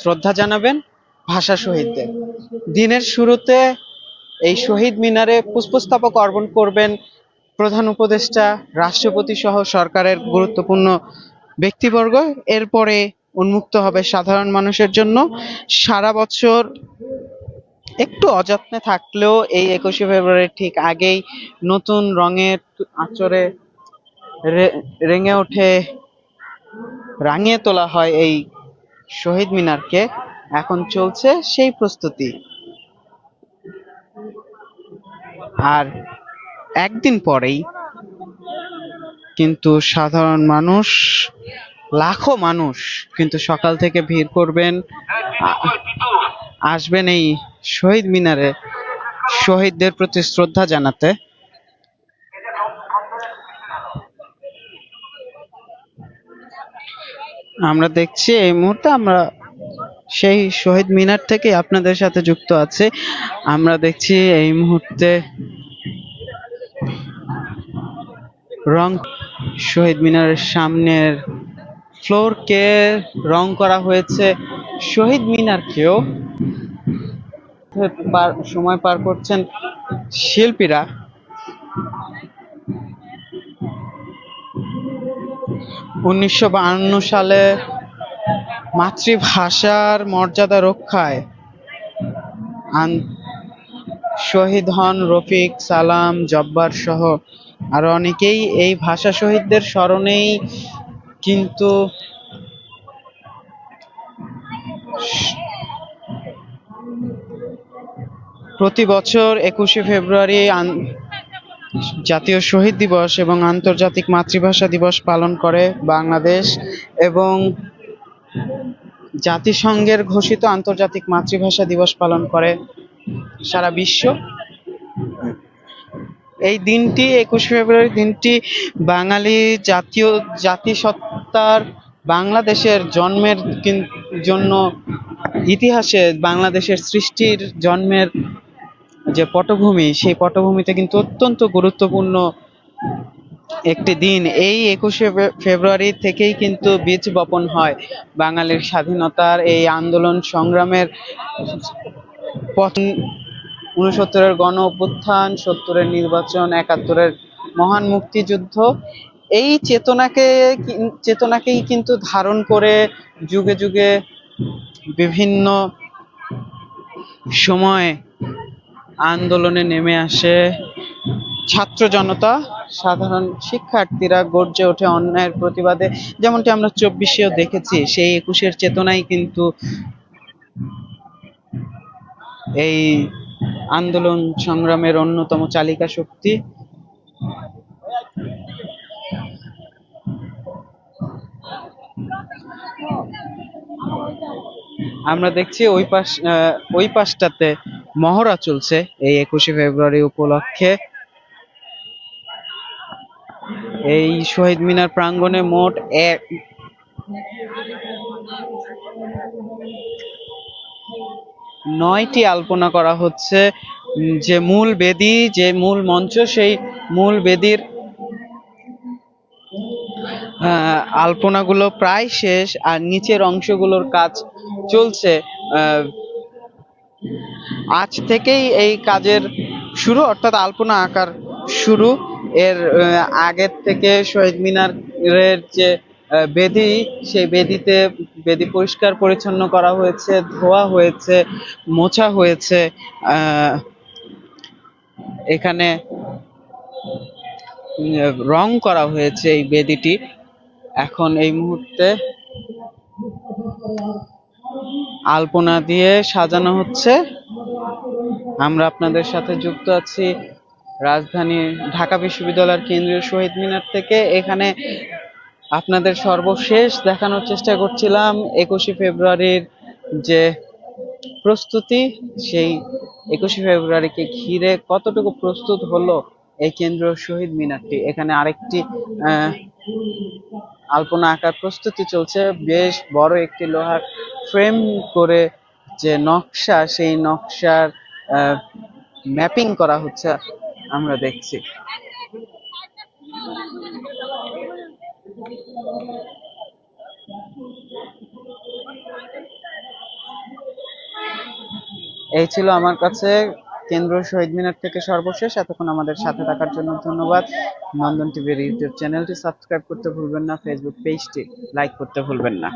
শ্রদ্ধা জানাবেন ভাষা শহীদদের। দিনের শুরুতে এই শহীদ মিনারে পুষ্পস্তবক অর্পণ করবেন প্রধান উপদেষ্টা, রাষ্ট্রপতি সহ সরকারের গুরুত্বপূর্ণ ব্যক্তিবর্গ। এরপরে উন্মুক্ত হবে সাধারণ মানুষের জন্য। সারা বছর একটু অযত্নে থাকলেও এই 21শে ফেব্রুয়ারির ঠিক আগেই নতুন রঙের আঁচড়ে রেঙে ওঠে, রাঙিয়ে তোলা হয় এই শহীদ মিনারকে। এখন চলছে সেই প্রস্তুতি। আর একদিন পরেই কিন্তু সাধারণ মানুষ, লাখো মানুষ কিন্তু সকাল থেকে ভিড় করবেন, আসবেন এই শহীদ মিনারে শহীদদের প্রতি শ্রদ্ধা জানাতে। আমরা দেখছি এই মুহূর্তে আমরা সেই শহীদ মিনার থেকে আপনাদের সাথে যুক্ত আছে। আমরা দেখছি এই মুহূর্তে রং শহীদ মিনারের সামনের ফ্লোরকে রং করা হয়েছে, শহীদ মিনারকেও সময় পার করছেন শিল্পীরা। 1952 সালে মাতৃভাষার মর্যাদা রক্ষায় শহীদ হন রফিক, সালাম, জব্বার সহ আরো অনেকেই। এই ভাষা শহীদদের স্মরণেই কিন্তু প্রতি বছর 21শে ফেব্রুয়ারি জাতীয় শহীদ দিবস এবং আন্তর্জাতিক মাতৃভাষা দিবস পালন করে বাংলাদেশ, এবং জাতিসংঘের ঘোষিত আন্তর্জাতিক মাতৃভাষা দিবস পালন করে সারা বিশ্ব। এই দিনটি 21শে ফেব্রুয়ারি দিনটি বাঙালি জাতিসত্তার, বাংলাদেশের জন্মের জন্য, ইতিহাসে বাংলাদেশের সৃষ্টির জন্মের যে পটভূমি, সেই পটভূমিতে কিন্তু অত্যন্ত গুরুত্বপূর্ণ একটি দিন। এই 21শে ফেব্রুয়ারি থেকেই কিন্তু বীজ বপন হয় বাঙালির স্বাধীনতার এই আন্দোলন সংগ্রামের। 69-এর গণ অভ্যুত্থান, 70-এর নির্বাচন, 71-এর মহান মুক্তিযুদ্ধ, এই চেতনাকেই কিন্তু ধারণ করে যুগে যুগে বিভিন্ন সময় আন্দোলনে নেমে আসে ছাত্র জনতা, সাধারণ শিক্ষার্থীরা গর্জে ওঠে অন্যায়ের প্রতিবাদে। যেমনটি আমরা 24-এও দেখেছি, সেই 21-এর চেতনাই কিন্তু এই আন্দোলন সংগ্রামের অন্যতম চালিকা শক্তি। আমরা দেখছি ওই পাশটাতে মহড়া চলছে এই 21শে ফেব্রুয়ারি উপলক্ষে। এই শহীদ মিনার প্রাঙ্গণে মোট 9টি আলপনা করা হচ্ছে। যে মূল বেদি, যে মূল মঞ্চ, সেই মূল বেদির আলপনাগুলো প্রায় শেষ, আর নিচের অংশগুলোর কাজ চলছে। আজ থেকেই এই কাজের শুরু, অর্থাৎ আলপনা আঁকার শুরু। এর আগের থেকে শহীদ মিনারের যে বেদি, সেই বেদি পরিষ্কার পরিচ্ছন্ন করা হয়েছে, ধোয়া হয়েছে, মোছা হয়েছে। এখানে রং করা হয়েছে এই বেদিটি। এখন এই মুহূর্তে আলপনা দিয়ে সাজানো হচ্ছে। আমরা আপনাদের সাথে যুক্ত আছি রাজধানী ঢাকা বিশ্ববিদ্যালয়ের কেন্দ্রীয় শহীদ মিনার থেকে। এখানে আপনাদের সর্বশেষ দেখানোর চেষ্টা করছিলাম 21শে ফেব্রুয়ারির যে প্রস্তুতি, সেই 21শে ফেব্রুয়ারিকে ঘিরে কতটুকু প্রস্তুত হলো এই কেন্দ্রীয় শহীদ মিনারটি। এখানে আরেকটি আলপনা আঁকার প্রস্তুতি চলছে। বেশ বড় একটি লোহার ফ্রেম করে যে নকশা, সেই নকশার ম্যাপিং করা হচ্ছে আমরা দেখছি। এই ছিল আমার কাছে কেন্দ্রীয় শহীদ মিনার থেকে সর্বশেষ। এতক্ষণ আমাদের সাথে থাকার জন্য ধন্যবাদ। নন্দন টিভির ইউটিউব চ্যানেলটি সাবস্ক্রাইব করতে ভুলবেন না, ফেসবুক পেজটি লাইক করতে ভুলবেন না।